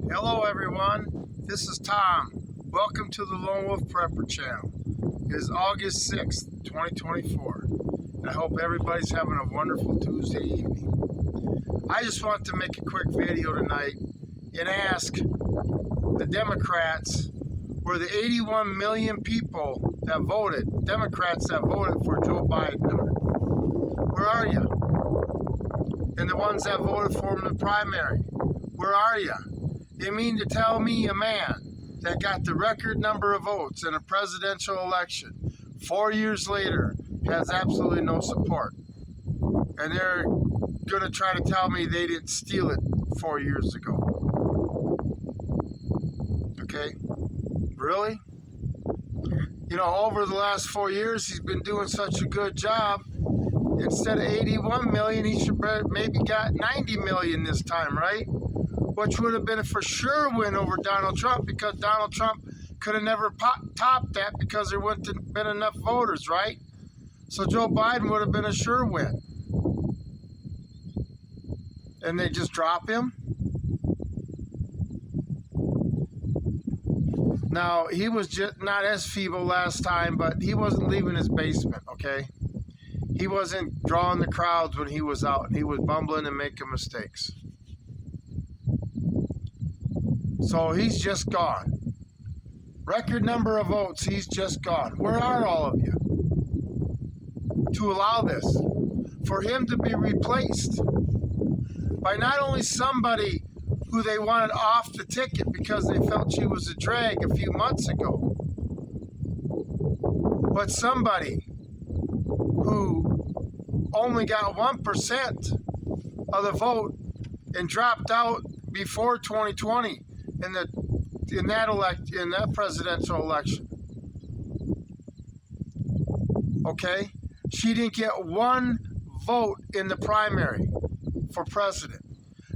Hello everyone, this is Tom. Welcome to the Lone Wolf Prepper channel. It is August 6th, 2024. And I hope everybody's having a wonderful Tuesday evening. I just want to make a quick video tonight and ask the Democrats, where the 81 million people that voted, Democrats that voted for Joe Biden, where are you? And the ones that voted for him in the primary, where are you? You mean to tell me a man that got the record number of votes in a presidential election 4 years later has absolutely no support? And they're going to try to tell me they didn't steal it 4 years ago. Okay? Really? You know, over the last 4 years, he's been doing such a good job. Instead of 81 million, he should maybe got 90 million this time, right? Which would have been a for sure win over Donald Trump, because Donald Trump could have never topped that because there wouldn't have been enough voters, right? So Joe Biden would have been a sure win. And they just drop him? Now, he was just not as feeble last time, but he wasn't leaving his basement, okay? He wasn't drawing the crowds when he was out. He was bumbling and making mistakes. So he's just gone. Record number of votes, he's just gone. Where are all of you to allow this? For him to be replaced by not only somebody who they wanted off the ticket because they felt she was a drag a few months ago, but somebody who only got 1% of the vote and dropped out before 2020 in that presidential election. Okay? She didn't get one vote in the primary for president.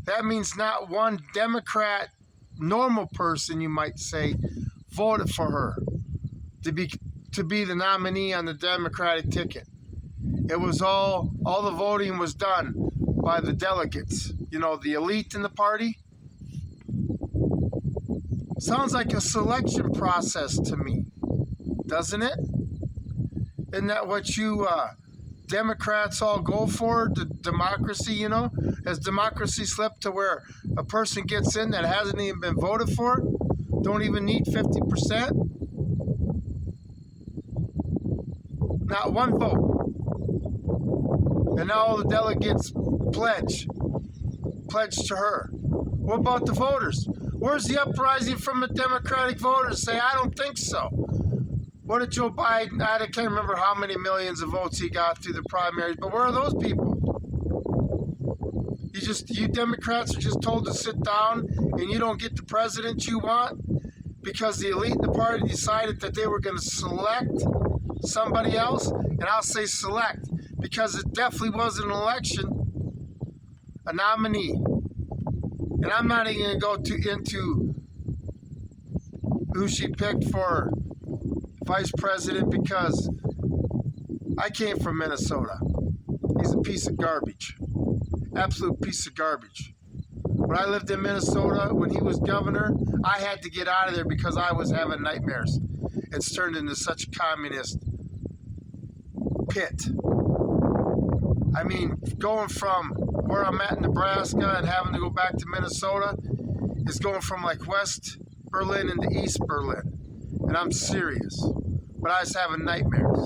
That means not one Democrat, normal person, you might say, voted for her to be the nominee on the Democratic ticket. It was all the voting was done by the delegates, you know, the elite in the party. Sounds like a selection process to me, doesn't it? Isn't that what you Democrats all go for, the democracy, you know? Has democracy slipped to where a person gets in that hasn't even been voted for? Don't even need 50%? Not one vote. And now all the delegates pledge to her. What about the voters? Where's the uprising from the Democratic voters? Say, I don't think so. What did Joe Biden, I can't remember how many millions of votes he got through the primaries, but where are those people? You Democrats are just told to sit down and you don't get the president you want because the elite in the party decided that they were going to select somebody else. And I'll say select because it definitely wasn't an election, a nominee. And I'm not even going to go into who she picked for vice president because I came from Minnesota. He's a piece of garbage. Absolute piece of garbage. When I lived in Minnesota, when he was governor, I had to get out of there because I was having nightmares. It's turned into such a communist pit. I mean, going from where I'm at in Nebraska and having to go back to Minnesota is going from like West Berlin into East Berlin. And I'm serious. But I was having nightmares.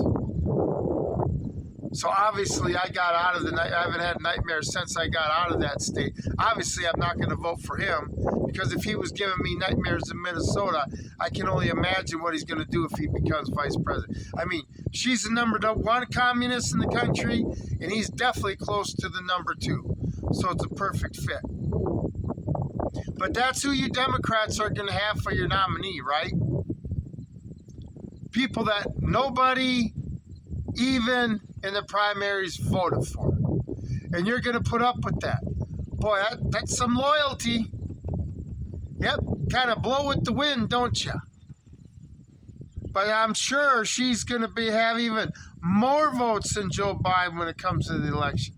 So obviously I got out of the night. I haven't had nightmares since I got out of that state. Obviously I'm not going to vote for him because if he was giving me nightmares in Minnesota, I can only imagine what he's going to do if he becomes vice president. I mean, she's the number one communist in the country, and he's definitely close to the number 2. So it's a perfect fit. But that's who you Democrats are going to have for your nominee, right? People that nobody even in the primaries voted for. And you're going to put up with that. Boy, that's some loyalty. Yep, kind of blow with the wind, don't you? But I'm sure she's going to have even more votes than Joe Biden when it comes to the election.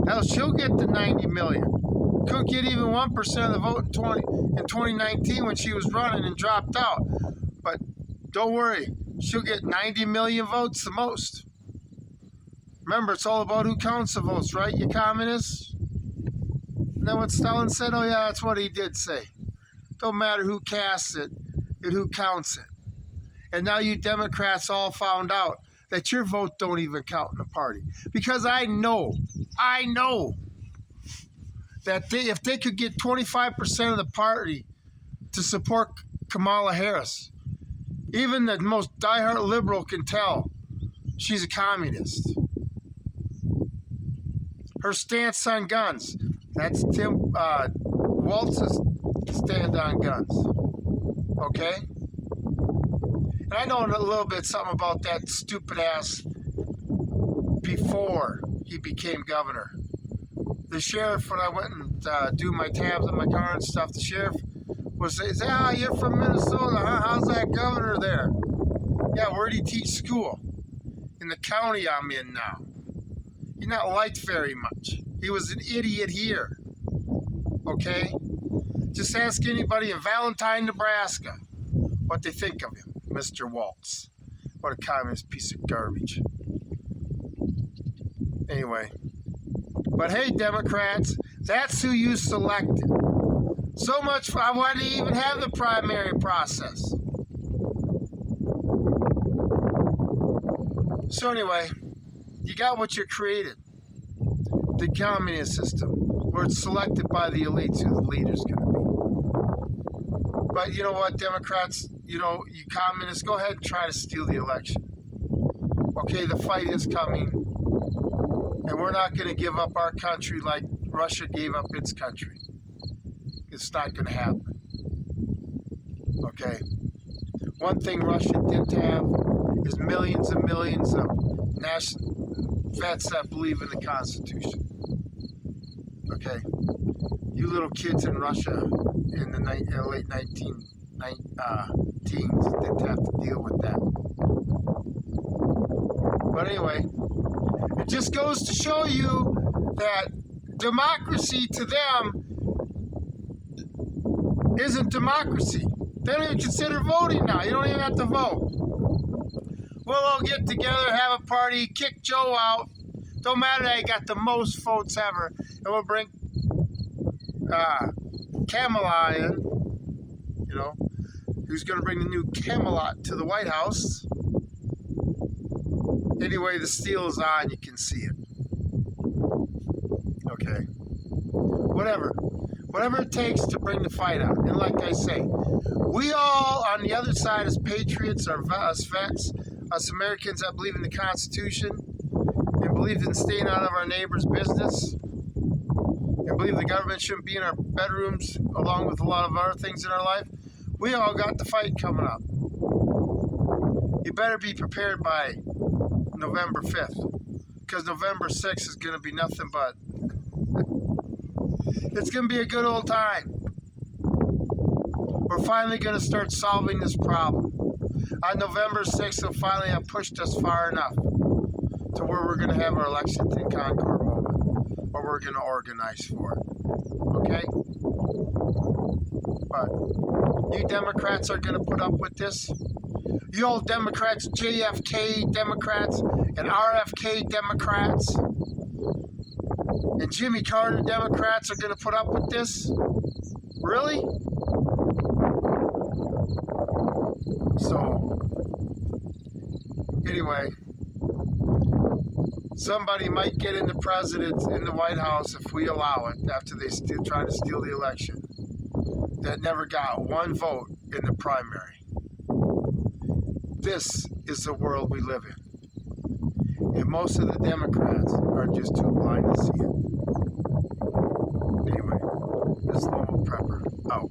Hell, she'll get the 90 million. couldn't get even 1% of the vote in 2019 when she was running and dropped out. But don't worry, she'll get 90 million votes the most. Remember, it's all about who counts the votes, right, you communists? And then what Stalin said, oh yeah, that's what he did say. Don't matter who casts it, and who counts it. And now you Democrats all found out that your vote don't even count in the party. Because I know that if they could get 25% of the party to support Kamala Harris, even the most diehard liberal can tell she's a communist. Her stance on guns, that's Tim Walz's stand on guns. Okay? And I know a little bit something about that stupid ass before he became governor. The sheriff, when I went and do my tabs on my car and stuff, the sheriff was saying, you're from Minnesota, huh? How's that governor there? Yeah, where'd he teach school? In the county I'm in now. He's not liked very much. He was an idiot here. Okay? Just ask anybody in Valentine, Nebraska, what they think of him, Mr. Walz. What a communist piece of garbage. Anyway. But hey, Democrats, that's who you selected. So much for why do you even have the primary process? So anyway, you got what you created. The communist system, where it's selected by the elites who the leader's going to be. But you know what, Democrats, you communists, go ahead and try to steal the election. Okay, the fight is coming. And we're not going to give up our country like Russia gave up its country. It's not going to happen. Okay? One thing Russia didn't have is millions and millions of vets that believe in the Constitution. Okay? You little kids in Russia in the late 19 teens didn't have to deal with that. But anyway, it just goes to show you that democracy to them isn't democracy. They don't even consider voting now. You don't even have to vote. We'll all get together, have a party, kick Joe out. Don't matter that he got the most votes ever. And we'll bring Kamala in, who's going to bring the new Camelot to the White House. Anyway, the steel is on, you can see it. Okay. Whatever it takes to bring the fight out. And like I say, we all on the other side as patriots, or us vets, us Americans that believe in the Constitution, and believe in staying out of our neighbor's business, and believe the government shouldn't be in our bedrooms along with a lot of other things in our life, we all got the fight coming up. You better be prepared by November 5th, because November 6th is going to be nothing but, it's going to be a good old time. We're finally going to start solving this problem. On November 6th, we'll finally have pushed us far enough to where we're going to have our Lexington Concord moment, or we're going to organize for it. Okay? But you Democrats are going to put up with this? You old Democrats, JFK Democrats, and RFK Democrats, and Jimmy Carter Democrats are going to put up with this? Really? So, anyway, somebody might get in the president in the White House if we allow it, after they still try to steal the election, that never got one vote in the primary. This is the world we live in. And most of the Democrats are just too blind to see it. Anyway, this Lone Wolf Prepper out.